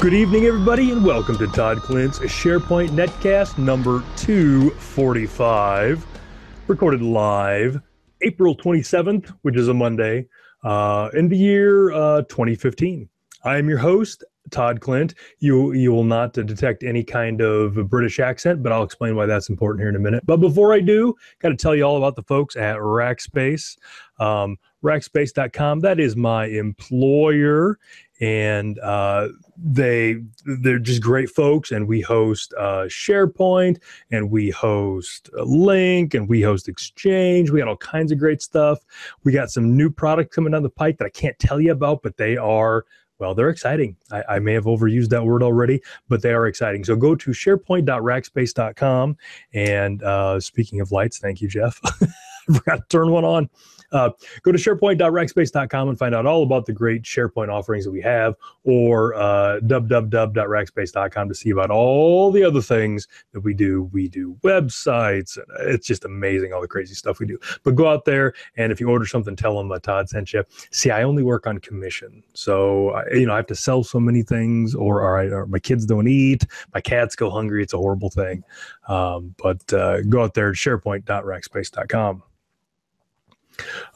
Good evening, everybody, and welcome to Todd Klindt's SharePoint Netcast number 245, recorded live April 27th, which is a Monday, in the year 2015. I am your host, Todd Klindt. You will not detect any kind of British accent, but I'll explain why that's important here in a minute. But before I do, got to tell you all about the folks at Rackspace. Rackspace.com, that is my employer, and they're just great folks, and we host SharePoint, and we host Link, and we host Exchange. We got all kinds of great stuff. We got some new products coming down the pike that I can't tell you about, but they are, well, they're exciting. I may have overused that word already, but they are exciting. So go to sharepoint.rackspace.com, and speaking of lights, thank you, Jeff. I forgot to turn one on. Go to sharepoint.rackspace.com and find out all about the great SharePoint offerings that we have, or www.rackspace.com to see about all the other things that we do. We do websites. It's just amazing, all the crazy stuff we do. But go out there, and if you order something, tell them Todd sent you. See, I only work on commission. So, I have to sell so many things, or my kids don't eat, my cats go hungry. It's a horrible thing. But go out there at sharepoint.rackspace.com.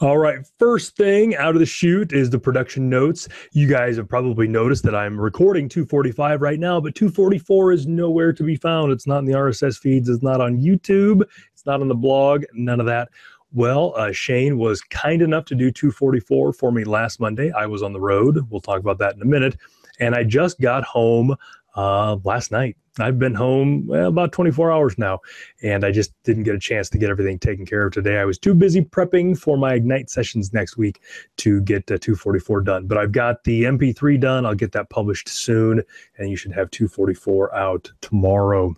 All right, first thing out of the chute is the production notes. You guys have probably noticed that I'm recording 245 right now, but 244 is nowhere to be found. It's not in the RSS feeds. It's not on YouTube. It's not on the blog. None of that. Well, Shane was kind enough to do 244 for me last Monday. I was on the road. We'll talk about that in a minute. And I just got home last night. I've been home about 24 hours now, and I just didn't get a chance to get everything taken care of today. I was too busy prepping for my Ignite sessions next week to get 244 done. But I've got the MP3 done. I'll get that published soon, and you should have 244 out tomorrow.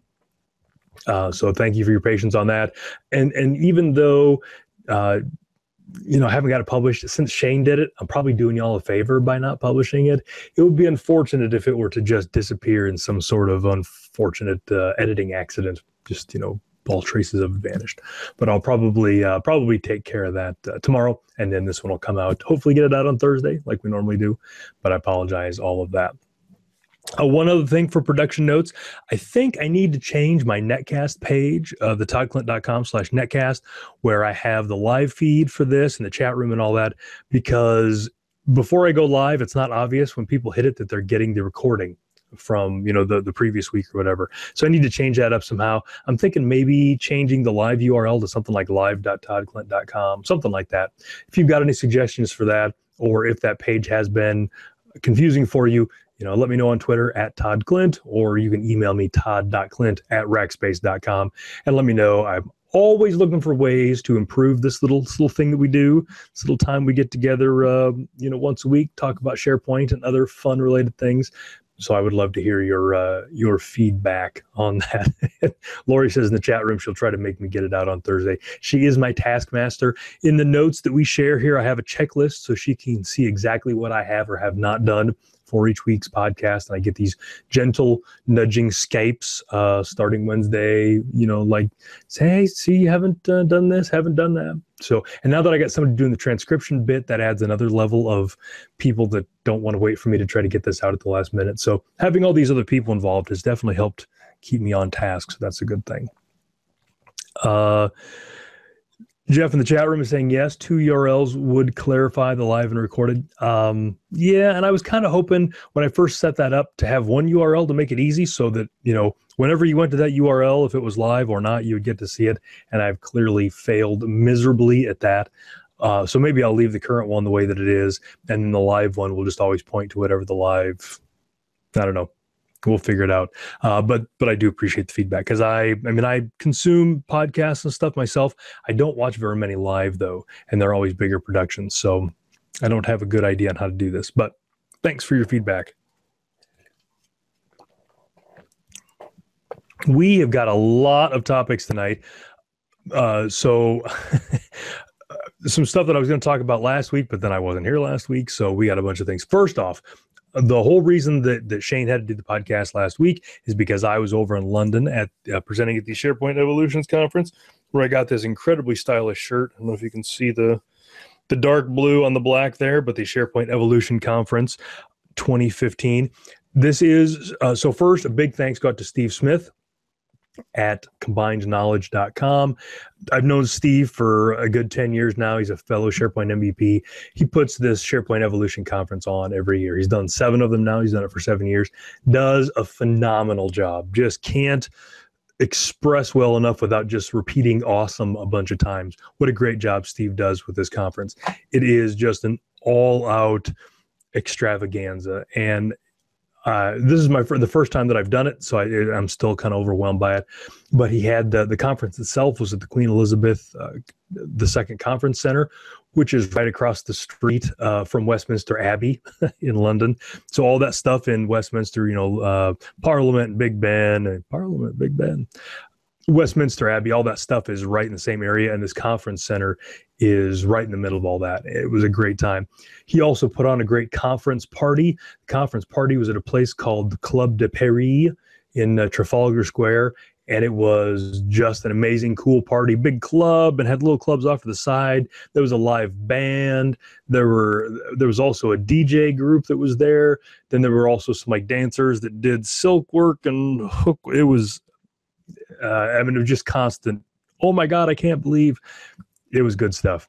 So thank you for your patience on that. And even though I haven't got it published since Shane did it, I'm probably doing y'all a favor by not publishing it. It would be unfortunate if it were to just disappear in some sort of unfortunate editing accident. Just, all traces have vanished. But I'll probably take care of that tomorrow, and then this one will come out. Hopefully get it out on Thursday like we normally do, but I apologize, all of that. One other thing for production notes, I think I need to change my netcast page, the toddklint.com/netcast, where I have the live feed for this and the chat room and all that, because before I go live, it's not obvious when people hit it that they're getting the recording from, the previous week or whatever. So I need to change that up somehow. I'm thinking maybe changing the live URL to something like live.toddklint.com, something like that. If you've got any suggestions for that, or if that page has been confusing for you, let me know on Twitter at Todd Klindt, or you can email me todd.klint@rackspace.com, and let me know. I'm always looking for ways to improve this little thing that we do, this little time we get together, once a week, talk about SharePoint and other fun related things. So I would love to hear your feedback on that. Lori says in the chat room she'll try to make me get it out on Thursday. She is my taskmaster. In the notes that we share here, I have a checklist so she can see exactly what I have or have not done for each week's podcast. And I get these gentle nudging Skypes starting Wednesday, like, say, hey, see, you haven't done this, haven't done that. So, and now that I got somebody doing the transcription bit, that adds another level of people that don't want to wait for me to try to get this out at the last minute. So having all these other people involved has definitely helped keep me on task. So that's a good thing. Jeff in the chat room is saying, yes, 2 URLs would clarify the live and recorded. Yeah, and I was kind of hoping when I first set that up to have one URL to make it easy so that, whenever you went to that URL, if it was live or not, you would get to see it. And I've clearly failed miserably at that. So maybe I'll leave the current one the way that it is, and then the live one will just always point to whatever the live, I don't know. We'll figure it out. But I do appreciate the feedback, because I consume podcasts and stuff myself. I don't watch very many live though, and they're always bigger productions. So I don't have a good idea on how to do this, but thanks for your feedback. We have got a lot of topics tonight. So some stuff that I was going to talk about last week, but then I wasn't here last week. So we got a bunch of things. First off, the whole reason that Shane had to do the podcast last week is because I was over in London at presenting at the SharePoint Evolution Conference, where I got this incredibly stylish shirt. I don't know if you can see the dark blue on the black there, but the SharePoint Evolution Conference 2015. This is, so first, a big thanks go out to Steve Smith at combinedknowledge.com. I've known Steve for a good 10 years now. He's a fellow SharePoint MVP. He puts this SharePoint Evolution Conference on every year. He's done 7 of them now. He's done it for 7 years. Does a phenomenal job. Just can't express well enough without just repeating awesome a bunch of times. What a great job Steve does with this conference. It is just an all-out extravaganza. And this is the first time that I've done it, so I'm still kind of overwhelmed by it. But he had the conference itself was at the Queen Elizabeth II Conference Center, which is right across the street from Westminster Abbey in London. So all that stuff in Westminster, Parliament, Big Ben, Westminster Abbey, all that stuff is right in the same area, and this conference center is right in the middle of all that. It was a great time. He also put on a great conference party. The conference party was at a place called the Club de Paris in Trafalgar Square, and it was just an amazing, cool party. Big club, and had little clubs off to the side. There was a live band. There was also a DJ group that was there. Then there were also some dancers that did silk work and hook. It was it was just constant. Oh my God, I can't believe it was good stuff.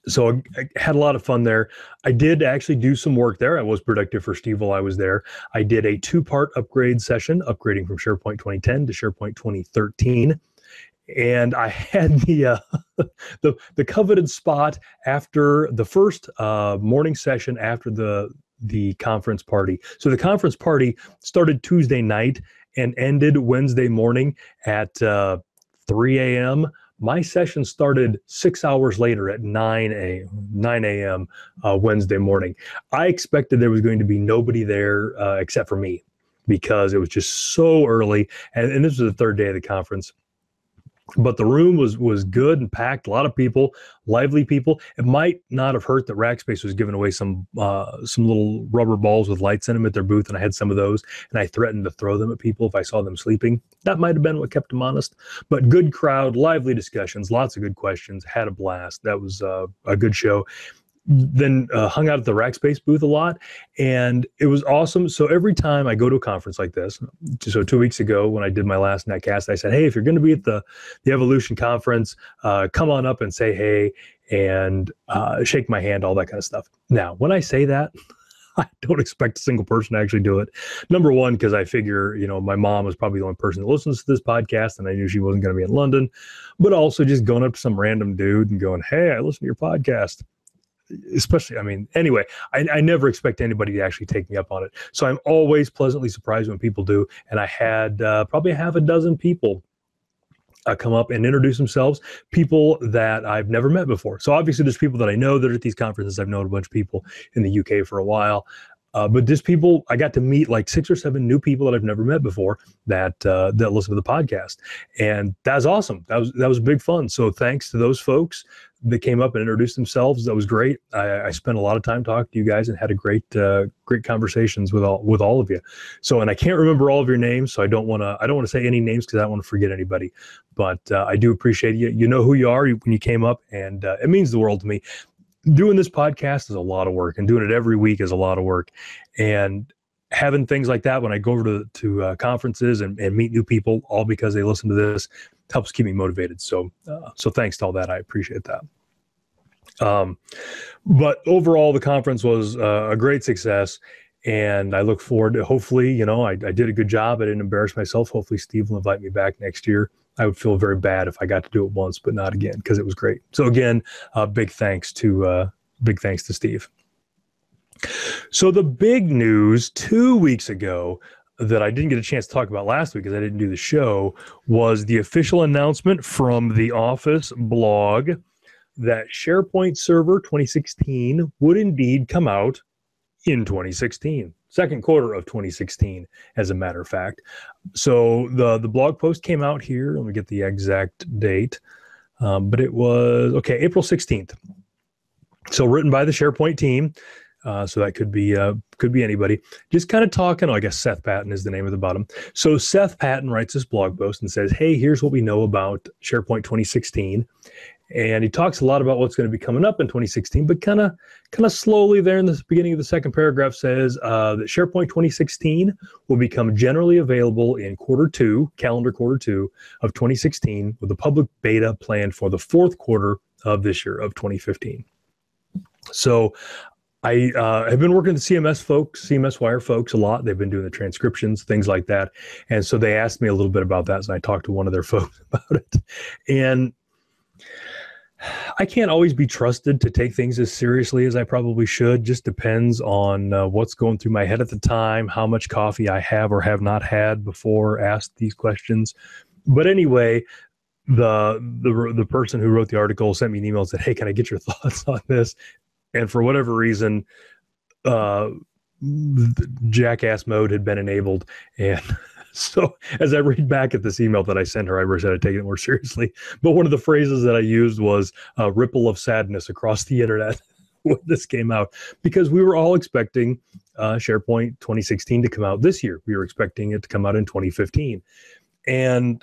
So I had a lot of fun there. I did actually do some work there. I was productive for Steve while I was there. I did a 2-part upgrade session, upgrading from SharePoint 2010 to SharePoint 2013. And I had the coveted spot after the first morning session after the conference party. So the conference party started Tuesday night and ended Wednesday morning at 3 a.m. My session started 6 hours later at 9 a.m. Wednesday morning. I expected there was going to be nobody there except for me because it was just so early. And this was the third day of the conference. But the room was good and packed, a lot of people, lively people. It might not have hurt that Rackspace was giving away some little rubber balls with lights in them at their booth, and I had some of those, and I threatened to throw them at people if I saw them sleeping. That might have been what kept them honest. But good crowd, lively discussions, lots of good questions, had a blast. That was a good show. Then hung out at the Rackspace booth a lot, and it was awesome. So every time I go to a conference like this, so 2 weeks ago when I did my last netcast, I said, hey, if you're going to be at the Evolution Conference, come on up and say hey and shake my hand, all that kind of stuff. Now, when I say that, I don't expect a single person to actually do it. Number one, because I figure, my mom was probably the only person that listens to this podcast, and I knew she wasn't going to be in London. But also just going up to some random dude and going, hey, I listen to your podcast. Especially, anyway, I never expect anybody to actually take me up on it. So I'm always pleasantly surprised when people do. And I had probably half a dozen people come up and introduce themselves, people that I've never met before. So obviously there's people that I know that are at these conferences. I've known a bunch of people in the UK for a while. But just people, I got to meet like 6 or 7 new people that I've never met before that listen to the podcast. And that's awesome. That was big fun. So thanks to those folks that came up and introduced themselves. That was great. I spent a lot of time talking to you guys and had a great conversations with all of you. So, and I can't remember all of your names, so I don't want to say any names because I don't want to forget anybody. But I do appreciate you. You know who you are when you came up, and it means the world to me. Doing this podcast is a lot of work, and doing it every week is a lot of work. And having things like that when I go over to conferences and meet new people, all because they listen to this, helps keep me motivated. So thanks to all that. I appreciate that. But overall, the conference was a great success, and I look forward to, hopefully, I did a good job. I didn't embarrass myself. Hopefully Steve will invite me back next year. I would feel very bad if I got to do it once, but not again, because it was great. So again, big thanks to Steve. So the big news 2 weeks ago that I didn't get a chance to talk about last week because I didn't do the show was the official announcement from the Office blog that SharePoint Server 2016 would indeed come out in 2016, second quarter of 2016, as a matter of fact. So the blog post came out here. Let me get the exact date. But it was, April 16th. So written by the SharePoint team. So that could be anybody. Just kind of talking. I guess Seth Patton is the name of the bottom. So Seth Patton writes this blog post and says, hey, here's what we know about SharePoint 2016. And he talks a lot about what's going to be coming up in 2016, but kind of slowly there in the beginning of the second paragraph says that SharePoint 2016 will become generally available in calendar quarter two of 2016, with a public beta planned for the fourth quarter of this year of 2015. So I have been working with the CMS Wire folks a lot. They've been doing the transcriptions, things like that. And so they asked me a little bit about that. So I talked to one of their folks about it. And I can't always be trusted to take things as seriously as I probably should. Just depends on what's going through my head at the time, how much coffee I have or have not had before asked these questions. But anyway, the person who wrote the article sent me an email and said, hey, can I get your thoughts on this? And for whatever reason, jackass mode had been enabled. And so as I read back at this email that I sent her, I wish I'd taken it more seriously. But one of the phrases that I used was a ripple of sadness across the internet when this came out, because we were all expecting SharePoint 2016 to come out this year. We were expecting it to come out in 2015. And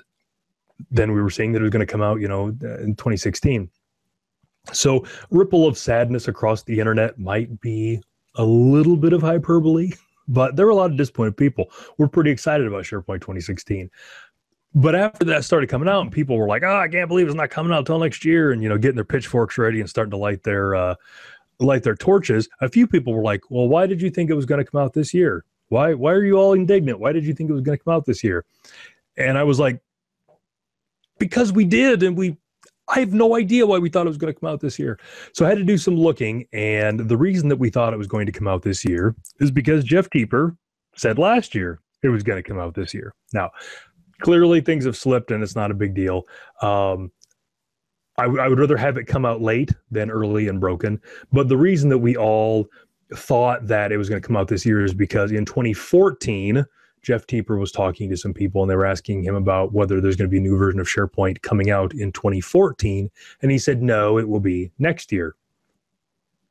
then we were seeing that it was going to come out, in 2016. So ripple of sadness across the internet might be a little bit of hyperbole, but there were a lot of disappointed people. We're pretty excited about SharePoint 2016. But after that started coming out and people were like, I can't believe it's not coming out until next year, and, getting their pitchforks ready and starting to light their torches, a few people were like, well, why did you think it was going to come out this year? Why are you all indignant? Why did you think it was going to come out this year? And I was like, because we did, and I have no idea why we thought it was going to come out this year. So I had to do some looking, and the reason that we thought it was going to come out this year is because Jeff Teeper said last year it was going to come out this year. Now, clearly things have slipped, and it's not a big deal. I would rather have it come out late than early and broken. But the reason that we all thought that it was going to come out this year is because in 2014, Jeff Teeper was talking to some people, and they were asking him about whether there's going to be a new version of SharePoint coming out in 2014. And he said, no, it will be next year.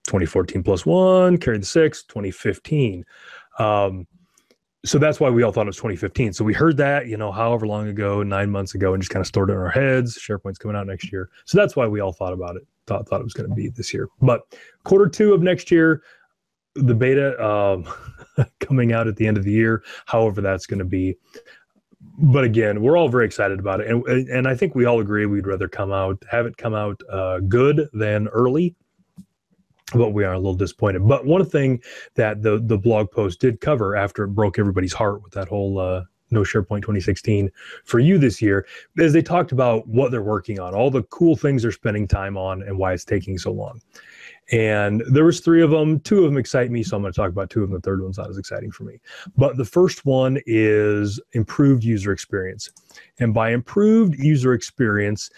2014 plus one, carry the 6, 2015. So that's why we all thought it was 2015. So we heard that, however long ago, 9 months ago, and just kind of stored it in our heads. SharePoint's coming out next year. So that's why we all thought about it, thought it was going to be this year. But quarter two of next year, the beta coming out at the end of the year, however that's going to be. But again, we're all very excited about it. And I think we all agree we'd rather have it come out good than early. But we are a little disappointed. But one thing that the blog post did cover after it broke everybody's heart with that whole no SharePoint 2016 for you this year, is they talked about what they're working on, all the cool things they're spending time on, and why it's taking so long. And there was 3 of them. 2 of them excite me, so I'm going to talk about 2 of them. The third one's not as exciting for me. But the first one is improved user experience. And by improved user experience,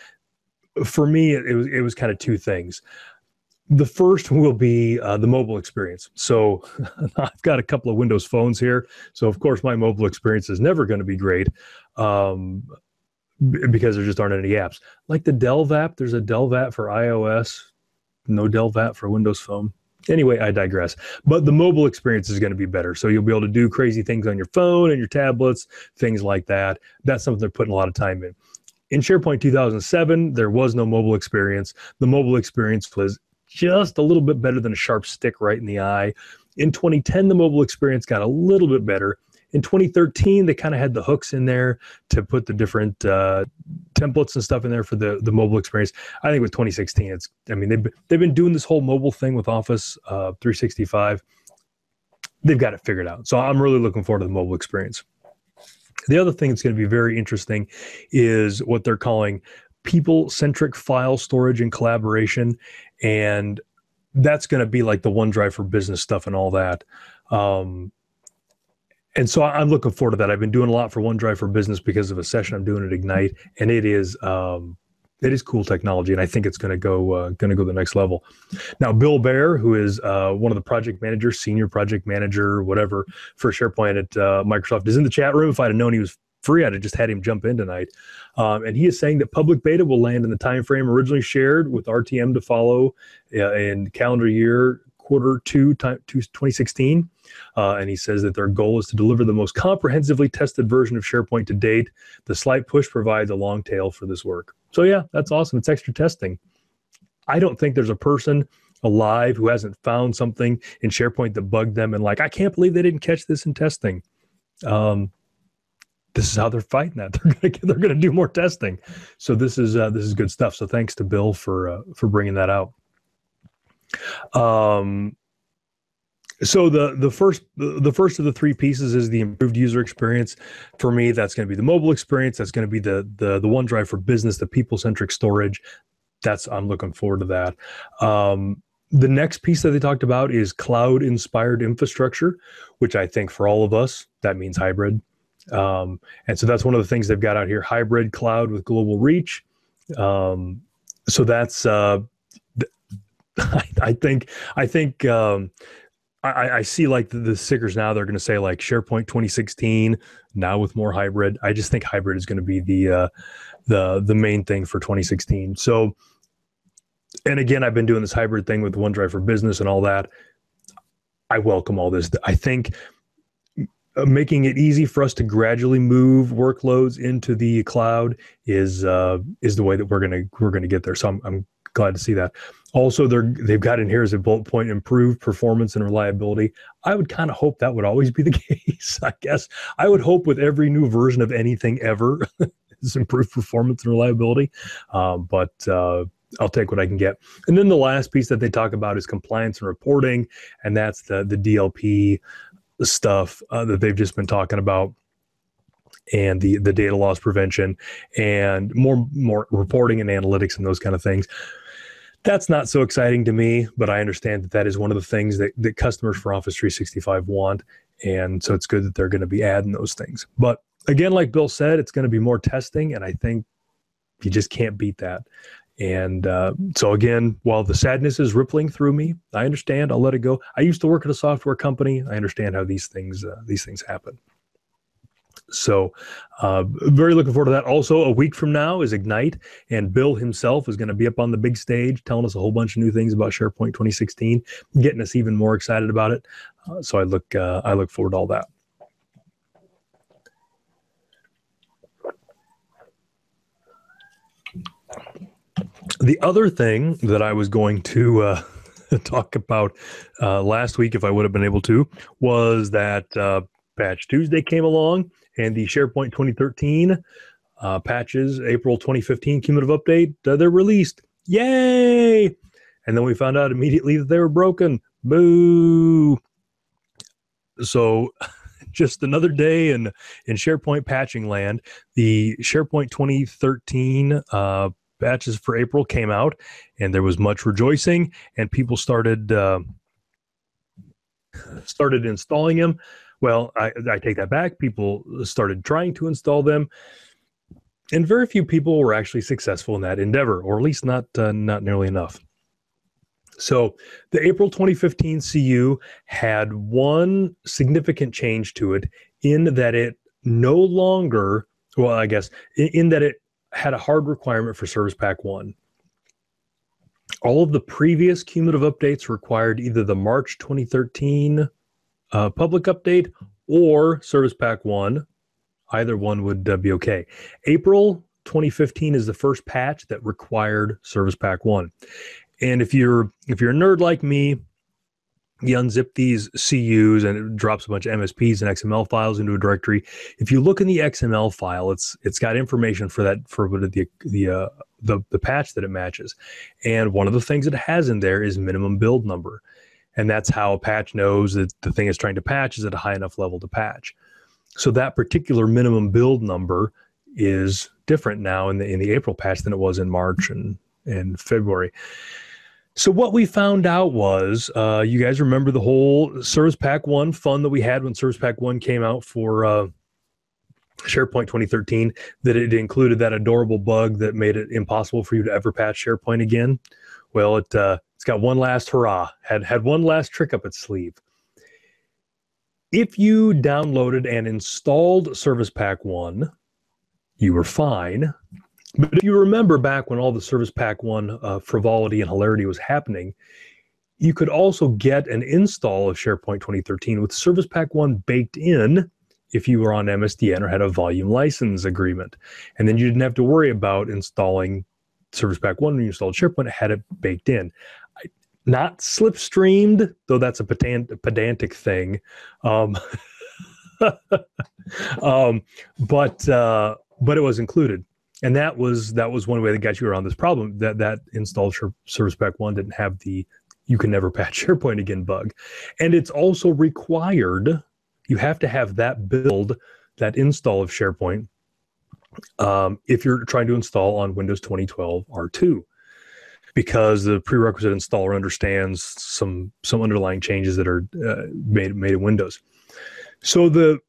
for me, it was kind of 2 things. The first will be the mobile experience. So I've got a couple of Windows phones here. So, of course, my mobile experience is never going to be great because there just aren't any apps. Like the Delve app, there's a Delve app for iOS. No Delve app for Windows Phone. Anyway, I digress. But the mobile experience is going to be better. So you'll be able to do crazy things on your phone and your tablets, things like that. That's something they're putting a lot of time in. In SharePoint 2007, there was no mobile experience. The mobile experience was just a little bit better than a sharp stick right in the eye. In 2010, the mobile experience got a little bit better. In 2013, they kind of had the hooks in there to put the different templates and stuff in there for the mobile experience. I think with 2016, they've been doing this whole mobile thing with Office 365. They've got it figured out. So I'm really looking forward to the mobile experience. The other thing that's going to be very interesting is what they're calling people-centric file storage and collaboration. And that's going to be like the OneDrive for business stuff and all that. And so I'm looking forward to that. I've been doing a lot for OneDrive for business because of a session I'm doing at Ignite, and it is cool technology, and I think it's going to go the next level. Now, Bill Baer, who is one of the project managers, senior project manager, whatever, for SharePoint at Microsoft, is in the chat room. If I'd have known he was free, I'd have just had him jump in tonight. And he is saying that public beta will land in the time frame originally shared, with RTM to follow in calendar year quarter 2 2016. And he says that their goal is to deliver the most comprehensively tested version of SharePoint to date. The slight push provides a long tail for this work. So yeah, that's awesome. It's extra testing. I don't think there's a person alive who hasn't found something in SharePoint that bugged them and like, I can't believe they didn't catch this in testing. This is how they're fighting that. They're going to do more testing. So this is good stuff. So thanks to Bill for bringing that out. So the first of the three pieces is the improved user experience. For me, that's going to be the mobile experience. That's going to be the OneDrive for Business, the people-centric storage. I'm looking forward to that. The next piece that they talked about is cloud-inspired infrastructure, which I think for all of us, that means hybrid. And so that's one of the things they've got out here, hybrid cloud with global reach. So that's, I see like the stickers now, they're going to say like SharePoint 2016 now with more hybrid. I just think hybrid is going to be the main thing for 2016. So, and again, I've been doing this hybrid thing with OneDrive for Business and all that. I welcome all this. I think making it easy for us to gradually move workloads into the cloud is the way that we're gonna get there. So I'm glad to see that. Also, they've got in here as a bullet point, improved performance and reliability. I would kind of hope that would always be the case. I guess I would hope with every new version of anything ever is improved performance and reliability. But I'll take what I can get. And then the last piece that they talk about is compliance and reporting, and that's the DLP stuff that they've just been talking about, and the data loss prevention and more reporting and analytics and those kind of things. That's not so exciting to me, but I understand that is one of the things that customers for Office 365 want. And so it's good that they're going to be adding those things. But again, like Bill said, it's going to be more testing, and I think you just can't beat that. And so again, while the sadness is rippling through me, I understand. I'll let it go. I used to work at a software company. I understand how these things happen. So very looking forward to that. Also, a week from now is Ignite, and Bill himself is going to be up on the big stage telling us a whole bunch of new things about SharePoint 2016, getting us even more excited about it. So I look forward to all that. The other thing that I was going to talk about last week, if I would have been able to, was that Patch Tuesday came along, and the SharePoint 2013 patches, April 2015 cumulative update, they're released. Yay! And then we found out immediately that they were broken. Boo! So just another day in SharePoint patching land. The SharePoint 2013 patches for April came out, and there was much rejoicing, and people started installing them. Well, I take that back. People started trying to install them, and very few people were actually successful in that endeavor, or at least not nearly enough. So the April 2015 CU had one significant change to it, in that it no longer, well, I guess, in that it had a hard requirement for Service Pack 1. All of the previous cumulative updates required either the March 2013 public update or Service Pack 1. Either one would be okay. April 2015 is the first patch that required Service Pack 1. And if you're a nerd like me, you unzip these CUs and it drops a bunch of MSPs and XML files into a directory. If you look in the XML file, it's got information for the patch that it matches. And one of the things it has in there is minimum build number. And that's how a patch knows that the thing it's trying to patch is at a high enough level to patch. So that particular minimum build number is different now in the April patch than it was in March and February. So what we found out was, you guys remember the whole Service Pack 1 fun that we had when Service Pack 1 came out for SharePoint 2013, that it included that adorable bug that made it impossible for you to ever patch SharePoint again? Well, it's got one last hurrah, had one last trick up its sleeve. If you downloaded and installed Service Pack 1, you were fine. But if you remember back when all the Service Pack 1 frivolity and hilarity was happening, you could also get an install of SharePoint 2013 with Service Pack 1 baked in if you were on MSDN or had a volume license agreement. And then you didn't have to worry about installing Service Pack 1 when you installed SharePoint, it had it baked in. Not slipstreamed, though that's a pedantic thing. But it was included. And that was one way that got you around this problem, that installed Service Pack 1 didn't have the you can never patch SharePoint again bug. And it's also required, you have to have that build, that install of SharePoint, if you're trying to install on Windows 2012 R2, because the prerequisite installer understands some underlying changes that are made in Windows. So the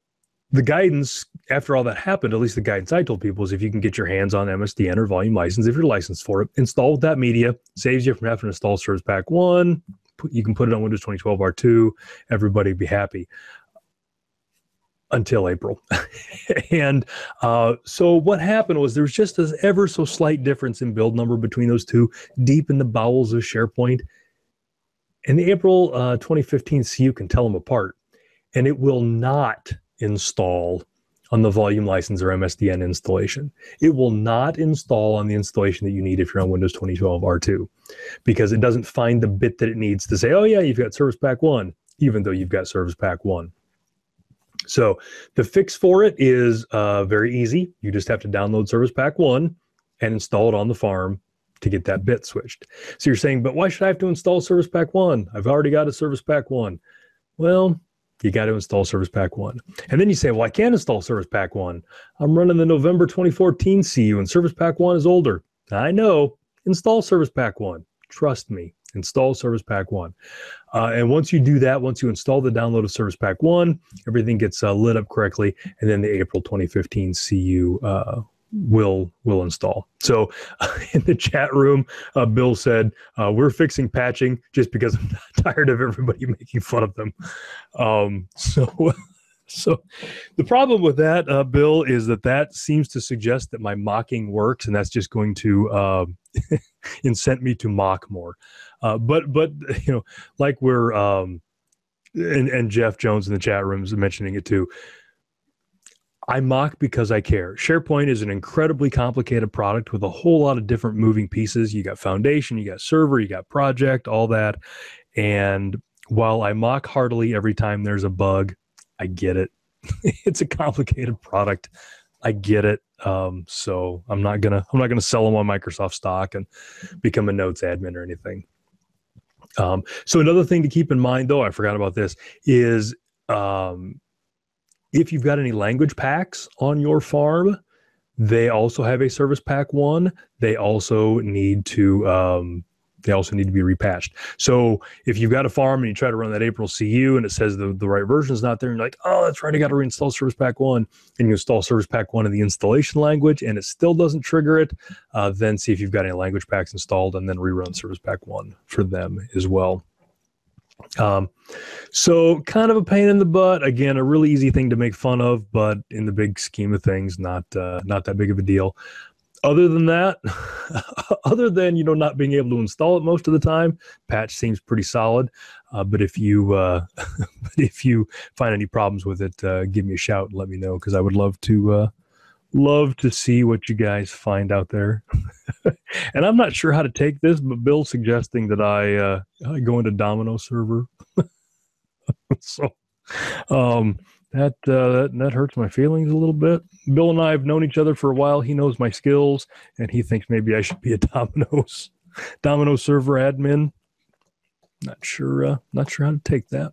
guidance, after all that happened, at least the guidance I told people, is if you can get your hands on MSDN or volume license, if you're licensed for it, install with that media, saves you from having to install Service Pack 1. You can put it on Windows 2012 R2. Everybody be happy. Until April. And so what happened was there was just an ever so slight difference in build number between those two, deep in the bowels of SharePoint. And the April 2015 CU can tell them apart. And it will not install on the volume license or MSDN installation. It will not install on the installation that you need if you're on Windows 2012 R2, because it doesn't find the bit that it needs to say, oh yeah, you've got Service Pack 1, even though you've got Service Pack 1. So the fix for it is very easy. You just have to download Service Pack 1 and install it on the farm to get that bit switched. So you're saying, but why should I have to install Service Pack 1? I've already got a Service Pack 1. Well, you got to install Service Pack 1. And then you say, well, I can't install Service Pack 1. I'm running the November 2014 CU and Service Pack 1 is older. I know. Install Service Pack 1. Trust me. Install Service Pack 1. And once you do that, once you install the download of Service Pack 1, everything gets lit up correctly. And then the April 2015 CU will install. So in the chat room, Bill said, we're fixing patching just because I'm tired of everybody making fun of them. So the problem with that, Bill, is that seems to suggest that my mocking works, and that's just going to incent me to mock more. But you know, like we're and Jeff Jones in the chat room is mentioning it too. I mock because I care. SharePoint is an incredibly complicated product with a whole lot of different moving pieces. You got foundation, you got server, you got project, all that. And while I mock heartily every time there's a bug, I get it. It's a complicated product. I get it. So I'm not gonna sell them on Microsoft stock and become a notes admin or anything. So another thing to keep in mind, though, I forgot about this, is if you've got any language packs on your farm, they also have a Service Pack 1. They also need to be repatched. So if you've got a farm and you try to run that April CU and it says the right version is not there, and you're like, oh, that's right, I got to reinstall Service Pack 1, and you install Service Pack 1 in the installation language and it still doesn't trigger it, then see if you've got any language packs installed and then rerun Service Pack 1 for them as well. So kind of a pain in the butt. Again, a really easy thing to make fun of, but in the big scheme of things, not that big of a deal. Other than that, other than, you know, not being able to install it most of the time, patch seems pretty solid. But if you find any problems with it, give me a shout and let me know, because I would love to see what you guys find out there. And I'm not sure how to take this, but Bill's suggesting that I go into Domino server. So that hurts my feelings a little bit. Bill and I have known each other for a while. He knows my skills, and he thinks maybe I should be a Domino server admin. Not sure how to take that.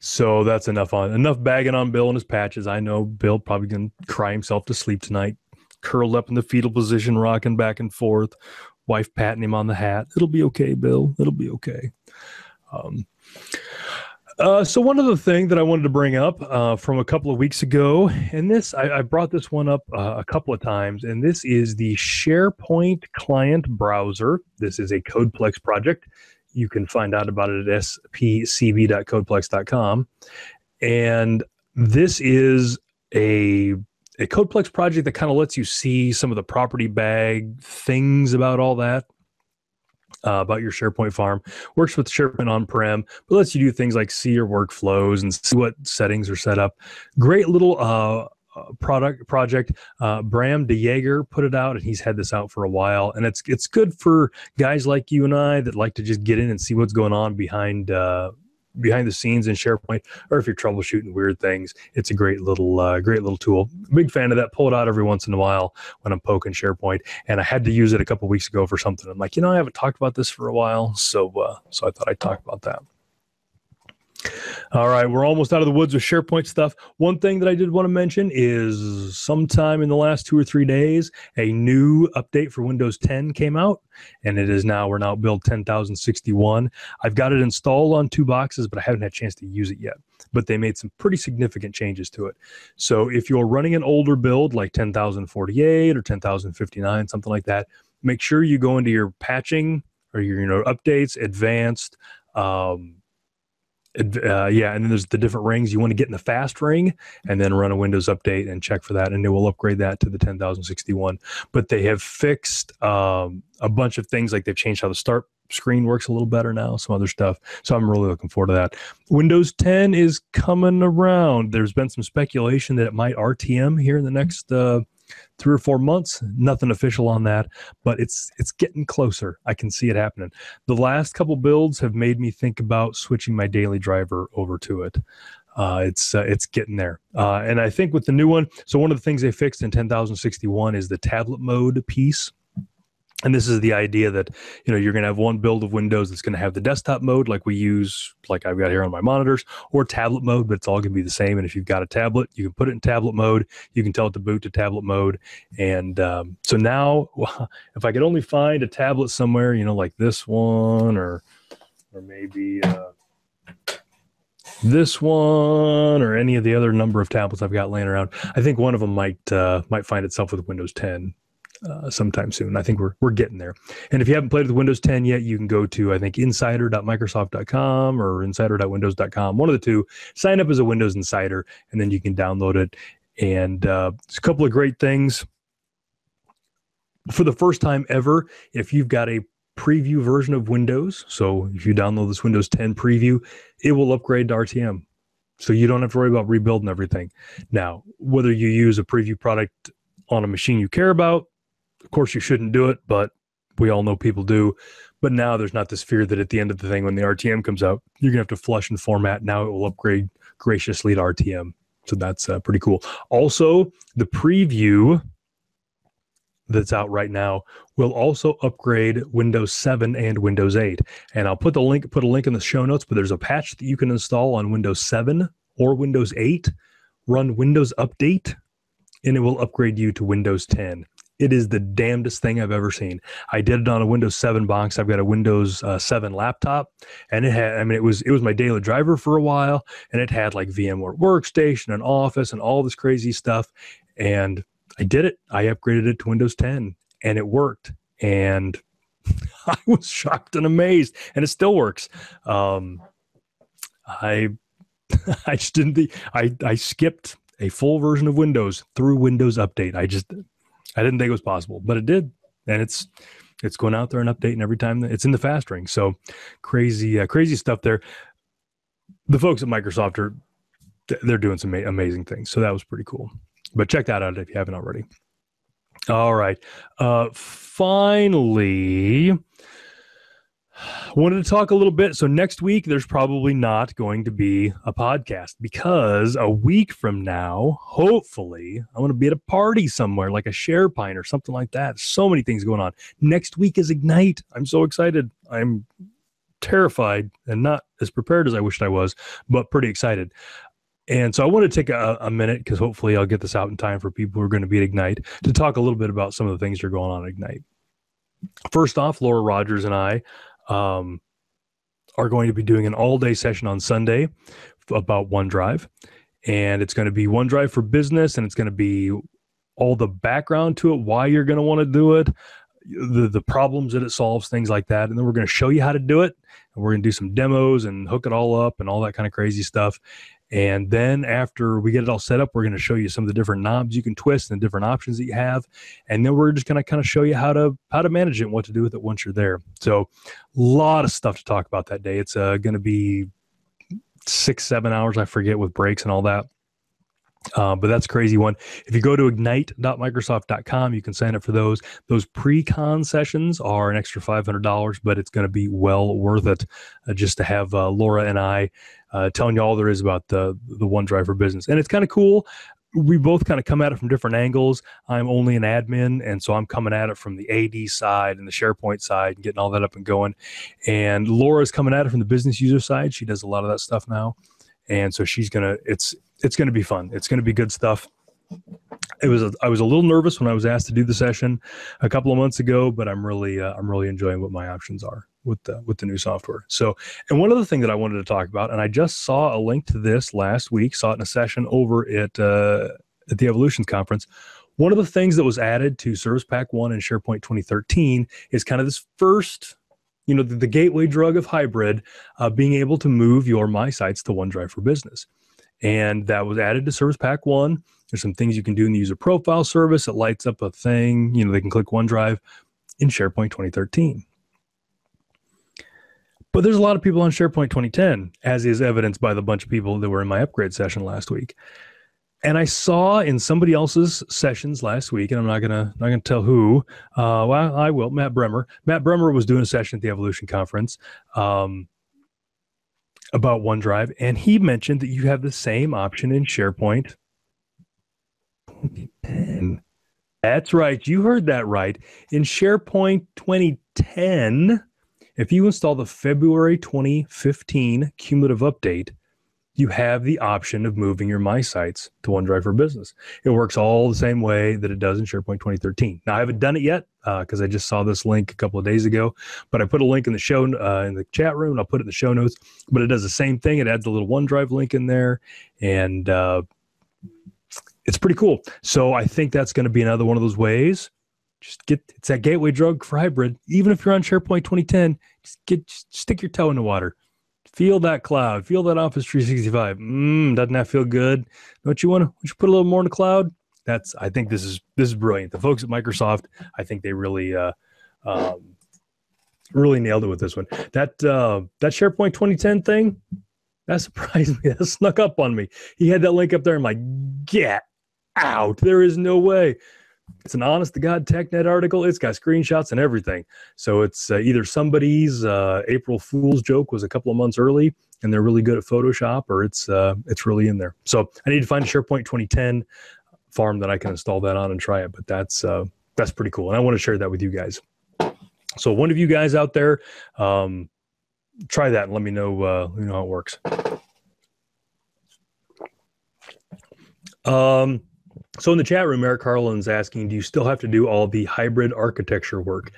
So that's enough bagging on Bill and his patches. I know Bill probably gonna cry himself to sleep tonight, curled up in the fetal position, rocking back and forth, wife patting him on the hat. It'll be okay, Bill. It'll be okay. So one other thing that I wanted to bring up from a couple of weeks ago, and this I brought this one up a couple of times, and this is the SharePoint client browser. This is a Codeplex project. You can find out about it at spcb.codeplex.com. And this is a Codeplex project that kind of lets you see some of the property bag things about all that. About your SharePoint farm. Works with SharePoint on-prem, but lets you do things like see your workflows and see what settings are set up. Great little project. Bram de Jager put it out, and he's had this out for a while, and it's good for guys like you and I that like to just get in and see what's going on behind the scenes in SharePoint, or if you're troubleshooting weird things. It's a great little tool. Big fan of that. Pull it out every once in a while when I'm poking SharePoint, and I had to use it a couple weeks ago for something. I'm like, I haven't talked about this for a while, so I thought I'd talk about that. All right, we're almost out of the woods with SharePoint stuff. One thing that I did want to mention is sometime in the last 2 or 3 days, a new update for Windows 10 came out, and we're now build 10,061. I've got it installed on 2 boxes, but I haven't had a chance to use it yet. But they made some pretty significant changes to it. So if you're running an older build like 10,048 or 10,059, something like that, make sure you go into your patching or your updates, advanced, and then there's the different rings. You want to get in the fast ring and then run a Windows update and check for that, and it will upgrade that to the 10,061. But they have fixed a bunch of things, like they've changed how the start screen works a little better now, some other stuff. So I'm really looking forward to that. Windows 10 is coming around. There's been some speculation that it might RTM here in the next 3 or 4 months. Nothing official on that, but it's getting closer. I can see it happening. The last couple builds have made me think about switching my daily driver over to it. It's getting there. And I think with the new one, so one of the things they fixed in 10,061 is the tablet mode piece. And this is the idea that, you're going to have one build of Windows that's going to have the desktop mode like we use, like I've got here on my monitors, or tablet mode, but it's all going to be the same. And if you've got a tablet, you can put it in tablet mode. You can tell it to boot to tablet mode. And so now, if I could only find a tablet somewhere, like this one or maybe this one or any of the other number of tablets I've got laying around, I think one of them might find itself with Windows 10. Sometime soon. I think we're getting there. And if you haven't played with Windows 10 yet, you can go to, I think, insider.microsoft.com or insider.windows.com, one of the two. Sign up as a Windows Insider, and then you can download it. And it's a couple of great things. For the first time ever, if you've got a preview version of Windows, so if you download this Windows 10 preview, it will upgrade to RTM. So you don't have to worry about rebuilding everything. Now, whether you use a preview product on a machine you care about, of course, you shouldn't do it, but we all know people do. But now there's not this fear that at the end of the thing, when the RTM comes out, you're going to have to flush and format. Now it will upgrade graciously to RTM. So that's pretty cool. Also, the preview that's out right now will also upgrade Windows 7 and Windows 8. And I'll put a link in the show notes, but there's a patch that you can install on Windows 7 or Windows 8. Run Windows Update, and it will upgrade you to Windows 10. It is the damnedest thing I've ever seen. I did it on a Windows 7 box. I've got a Windows 7 laptop, and it was my daily driver for a while, and it had like VMware Workstation and Office and all this crazy stuff. And I did it. I upgraded it to Windows 10, and it worked. And I was shocked and amazed, and it still works. I just didn't. I skipped a full version of Windows through Windows Update. I didn't think it was possible, but it did. And it's going out there and updating every time it's in the fast ring. So crazy stuff there. The folks at Microsoft they're doing some amazing things. So that was pretty cool. But check that out if you haven't already. All right. Finally, wanted to talk a little bit. So next week, there's probably not going to be a podcast because a week from now, hopefully, I'm going to be at a party somewhere like a SharePoint or something like that. So many things going on. Next week is Ignite. I'm so excited. I'm terrified and not as prepared as I wished I was, but pretty excited. And so I want to take a minute, because hopefully I'll get this out in time for people who are going to be at Ignite, to talk a little bit about some of the things that are going on at Ignite. First off, Laura Rogers and I are going to be doing an all-day session on Sunday about OneDrive. And it's going to be OneDrive for Business, and it's going to be all the background to it, why you're going to want to do it, the problems that it solves, things like that. And then we're going to show you how to do it. And we're going to do some demos and hook it all up and all that kind of crazy stuff. And then after we get it all set up, we're going to show you some of the different knobs you can twist and the different options that you have. And then we're just going to kind of show you how to manage it and what to do with it once you're there. So a lot of stuff to talk about that day. It's going to be 6-7 hours, I forget, with breaks and all that. But that's a crazy one. If you go to ignite.microsoft.com, you can sign up for those. Those pre-con sessions are an extra $500, but it's going to be well worth it just to have Laura and I telling you all there is about the OneDrive for Business. And it's kind of cool. We both kind of come at it from different angles. I'm only an admin, and so I'm coming at it from the AD side and the SharePoint side and getting all that up and going. And Laura's coming at it from the business user side. She does a lot of that stuff now. And so she's going to, it's going to be fun. It's going to be good stuff. I was a little nervous when I was asked to do the session a couple of months ago, but I'm really enjoying what my options are with the new software. So, and one other thing that I wanted to talk about, and I just saw a link to this last week, saw it in a session over at the Evolution Conference. One of the things that was added to Service Pack 1 and SharePoint 2013 is kind of this first, the gateway drug of hybrid, being able to move your My Sites to OneDrive for Business. And that was added to Service Pack 1. There's some things you can do in the user profile service. It lights up a thing, they can click OneDrive in SharePoint 2013. But there's a lot of people on SharePoint 2010, as is evidenced by the bunch of people that were in my upgrade session last week. And I saw in somebody else's sessions last week, and I'm not gonna tell who. Well, I will. Matt Bremer. Matt Bremer was doing a session at the Evolution Conference about OneDrive, and he mentioned that you have the same option in SharePoint 2010. That's right. You heard that right. In SharePoint 2010, if you install the February 2015 cumulative update, you have the option of moving your My Sites to OneDrive for Business. It works all the same way that it does in SharePoint 2013. Now, I haven't done it yet because I just saw this link a couple of days ago, but I put a link in the show in the chat room, and I'll put it in the show notes. But it does the same thing. It adds a little OneDrive link in there, and it's pretty cool. So I think that's going to be another one of those ways. It's that gateway drug for hybrid. Even if you're on SharePoint 2010, just stick your toe in the water. Feel that cloud. Feel that Office 365. Doesn't that feel good? Don't you want to put a little more in the cloud? I think this is brilliant. The folks at Microsoft, I think they really really nailed it with this one. That SharePoint 2010 thing, that surprised me. That snuck up on me. He had that link up there. I'm like, get out. There is no way. It's an honest-to-God TechNet article. It's got screenshots and everything. So it's either somebody's April Fool's joke was a couple of months early, and they're really good at Photoshop, or it's really in there. So I need to find a SharePoint 2010 farm that I can install that on and try it. But that's pretty cool, and I want to share that with you guys. So one of you guys out there, try that and let me know how it works. So in the chat room, Eric Harlan's asking, do you still have to do all the hybrid architecture work?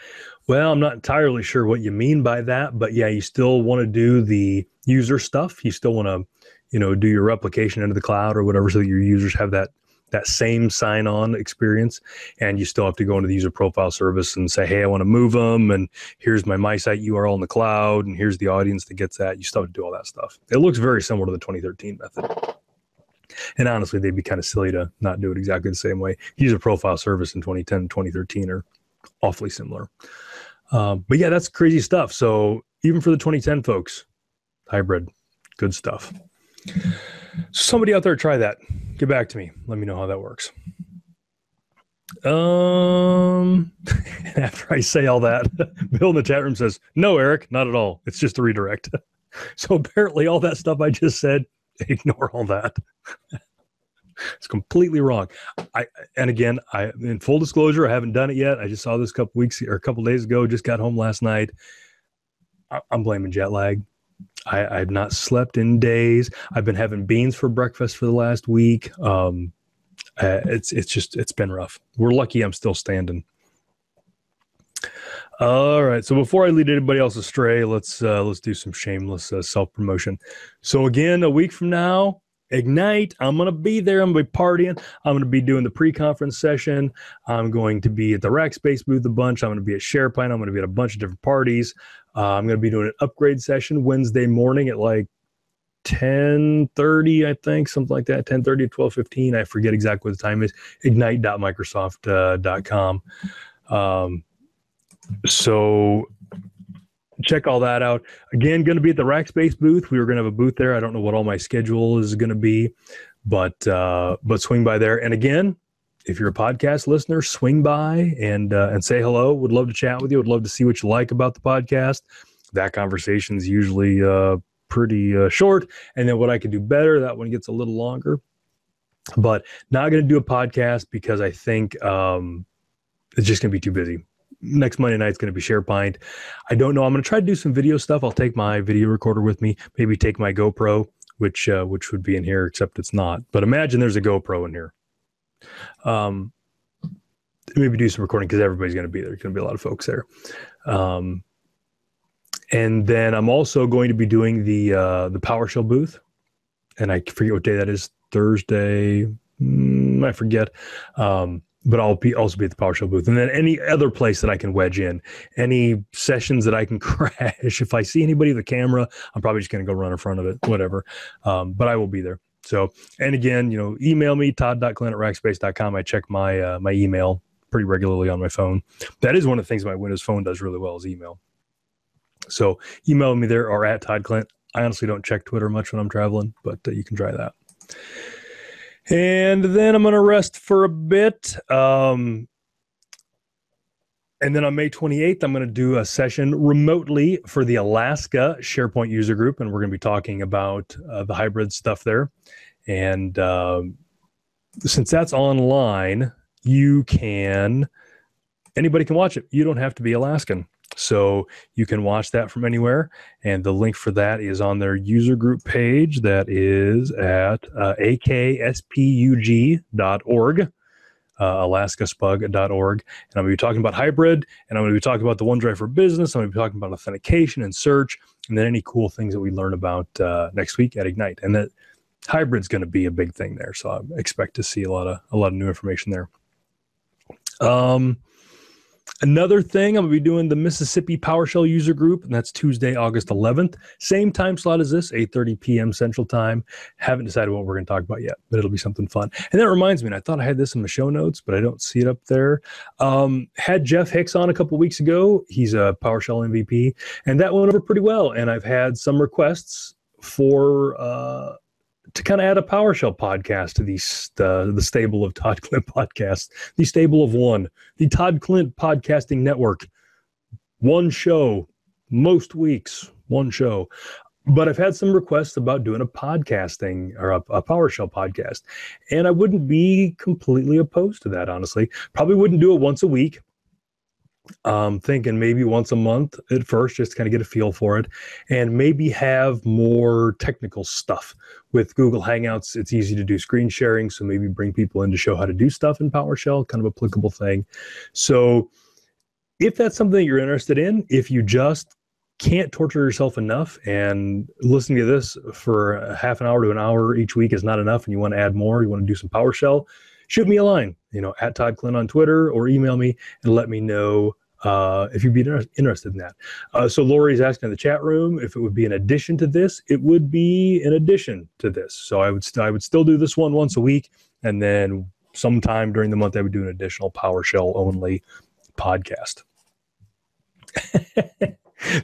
Well, I'm not entirely sure what you mean by that, but yeah, you still want to do the user stuff. You still want to, do your replication into the cloud or whatever, so that your users have that same sign-on experience. And you still have to go into the user profile service and say, hey, I want to move them, and here's my site URL in the cloud, and here's the audience that gets that. You still have to do all that stuff. It looks very similar to the 2013 method. And honestly, they'd be kind of silly to not do it exactly the same way. User profile service in 2010 and 2013 are awfully similar. But yeah, that's crazy stuff. So even for the 2010 folks, hybrid, good stuff. Somebody out there, try that. Get back to me. Let me know how that works. After I say all that, Bill in the chat room says, no, Eric, not at all. It's just a redirect. So apparently all that stuff I just said, ignore all that. It's completely wrong. And again, in full disclosure, I haven't done it yet. I just saw this a couple days ago. Just got home last night. I'm blaming jet lag. I've not slept in days. I've been having beans for breakfast for the last week. It's been rough. We're lucky I'm still standing. All right. So before I lead anybody else astray, let's do some shameless self-promotion. So again, a week from now, Ignite. I'm going to be there. I'm going to be partying. I'm going to be doing the pre-conference session. I'm going to be at the Rackspace booth a bunch. I'm going to be at SharePoint. I'm going to be at a bunch of different parties. I'm going to be doing an upgrade session Wednesday morning at like 10:30, I think, something like that, 10:30 to 12:15. I forget exactly what the time is. Ignite.microsoft.com. So check all that out. Again, going to be at the Rackspace booth. We were going to have a booth there. I don't know what all my schedule is going to be, but swing by there. And again, if you're a podcast listener, swing by and say hello. Would love to chat with you. Would love to see what you like about the podcast. That conversation is usually pretty short. And then what I can do better, that one gets a little longer. But not going to do a podcast because I think it's just going to be too busy. Next Monday night is going to be SharePoint. I don't know. I'm going to try to do some video stuff. I'll take my video recorder with me. Maybe take my GoPro, which would be in here, except it's not. But imagine there's a GoPro in here. Maybe do some recording because everybody's going to be there. There's going to be a lot of folks there. And then I'm also going to be doing the PowerShell booth, and I forget what day that is. Thursday, I forget. But I'll also be at the PowerShell booth, and then any other place that I can wedge in, any sessions that I can crash. If I see anybody with a camera, I'm probably just going to go run in front of it, whatever. But I will be there. So, and again, email me, todd.klindt@rackspace.com. I check my my email pretty regularly on my phone. That is one of the things my Windows phone does really well is email. So email me there or at Todd Klindt. I honestly don't check Twitter much when I'm traveling, but you can try that. And then I'm going to rest for a bit. And then on May 28th, I'm going to do a session remotely for the Alaska SharePoint user group. And we're going to be talking about the hybrid stuff there. And since that's online, anybody can watch it. You don't have to be Alaskan. So you can watch that from anywhere. And the link for that is on their user group page. That is at akspug.org, alaskaspug.org. And I'm going to be talking about hybrid, and I'm going to be talking about the OneDrive for Business. I'm going to be talking about authentication and search, and then any cool things that we learn about next week at Ignite. And that hybrid's going to be a big thing there. So I expect to see a lot of new information there. Another thing, I'm going to be doing the Mississippi PowerShell user group, and that's Tuesday, August 11th. Same time slot as this, 8:30 p.m. Central Time. Haven't decided what we're going to talk about yet, but it'll be something fun. And that reminds me, and I thought I had this in my show notes, but I don't see it up there. Had Jeff Hicks on a couple weeks ago. He's a PowerShell MVP, and that went over pretty well. And I've had some requests for to kind of add a PowerShell podcast to the stable of Todd Klindt podcasts, the stable of one, the Todd Klindt podcasting network. One show, most weeks, one show. But I've had some requests about doing a podcasting or a PowerShell podcast. And I wouldn't be completely opposed to that, honestly. Probably wouldn't do it once a week. Thinking maybe once a month at first, just to kind of get a feel for it, and maybe have more technical stuff. With Google Hangouts, it's easy to do screen sharing, so maybe bring people in to show how to do stuff in PowerShell, kind of applicable thing. So if that's something you're interested in, if you just can't torture yourself enough and listening to this for a half an hour to an hour each week is not enough and you want to add more, you want to do some PowerShell, shoot me a line, at Todd Klindt on Twitter, or email me and let me know if you'd be interested in that. So Lori's asking in the chat room if it would be an addition to this. It would be an addition to this. So I would still do this one once a week, and then sometime during the month I would do an additional PowerShell only podcast.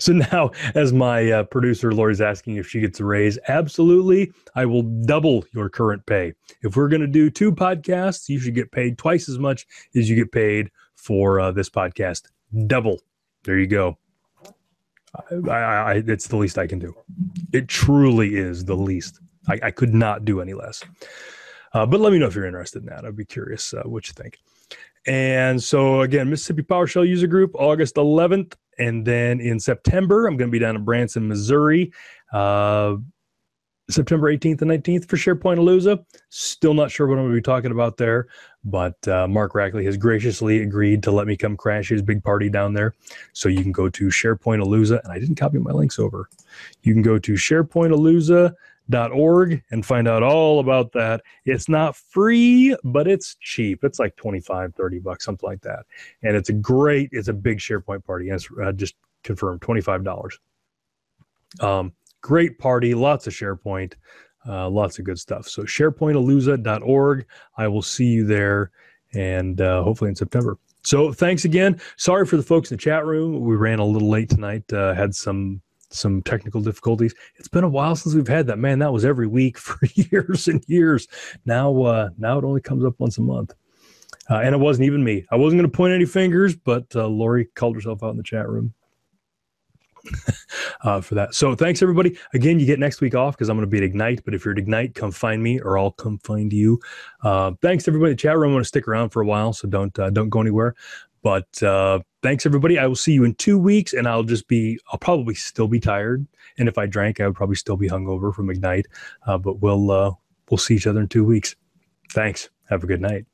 So now, as my producer Lori's asking if she gets a raise, absolutely, I will double your current pay. If we're going to do 2 podcasts, you should get paid twice as much as you get paid for this podcast. Double. There you go. It's the least I can do. It truly is the least. I could not do any less. But let me know if you're interested in that. I'd be curious what you think. And so again, Mississippi PowerShell user group, August 11th. And then in September, I'm going to be down in Branson, Missouri, September 18th and 19th for SharePoint Evolution. Still not sure what I'm going to be talking about there, but Mark Rackley has graciously agreed to let me come crash his big party down there. So you can go to SharePoint Evolution, and I didn't copy my links over. You can go to SharePointEvolution.org and find out all about that. It's not free, but it's cheap. It's like $25-$30, something like that. And it's a big SharePoint party. And it's just confirmed $25. Great party, lots of SharePoint, lots of good stuff. So SharePointEvolution.org. I will see you there, and hopefully in September. So thanks again. Sorry for the folks in the chat room. We ran a little late tonight. Had some technical difficulties. It's been a while since we've had that. Man, that was every week for years and years. Now it only comes up once a month. And it wasn't even me. I wasn't going to point any fingers, but Lori called herself out in the chat room for that. So thanks, everybody. Again, you get next week off because I'm going to be at Ignite. But if you're at Ignite, come find me or I'll come find you. Thanks, everybody in the chat room. I'm going to stick around for a while, so don't go anywhere. But thanks, everybody. I will see you in 2 weeks, and I'll probably still be tired. And if I drank, I would probably still be hungover from Ignite. But we'll see each other in 2 weeks. Thanks. Have a good night.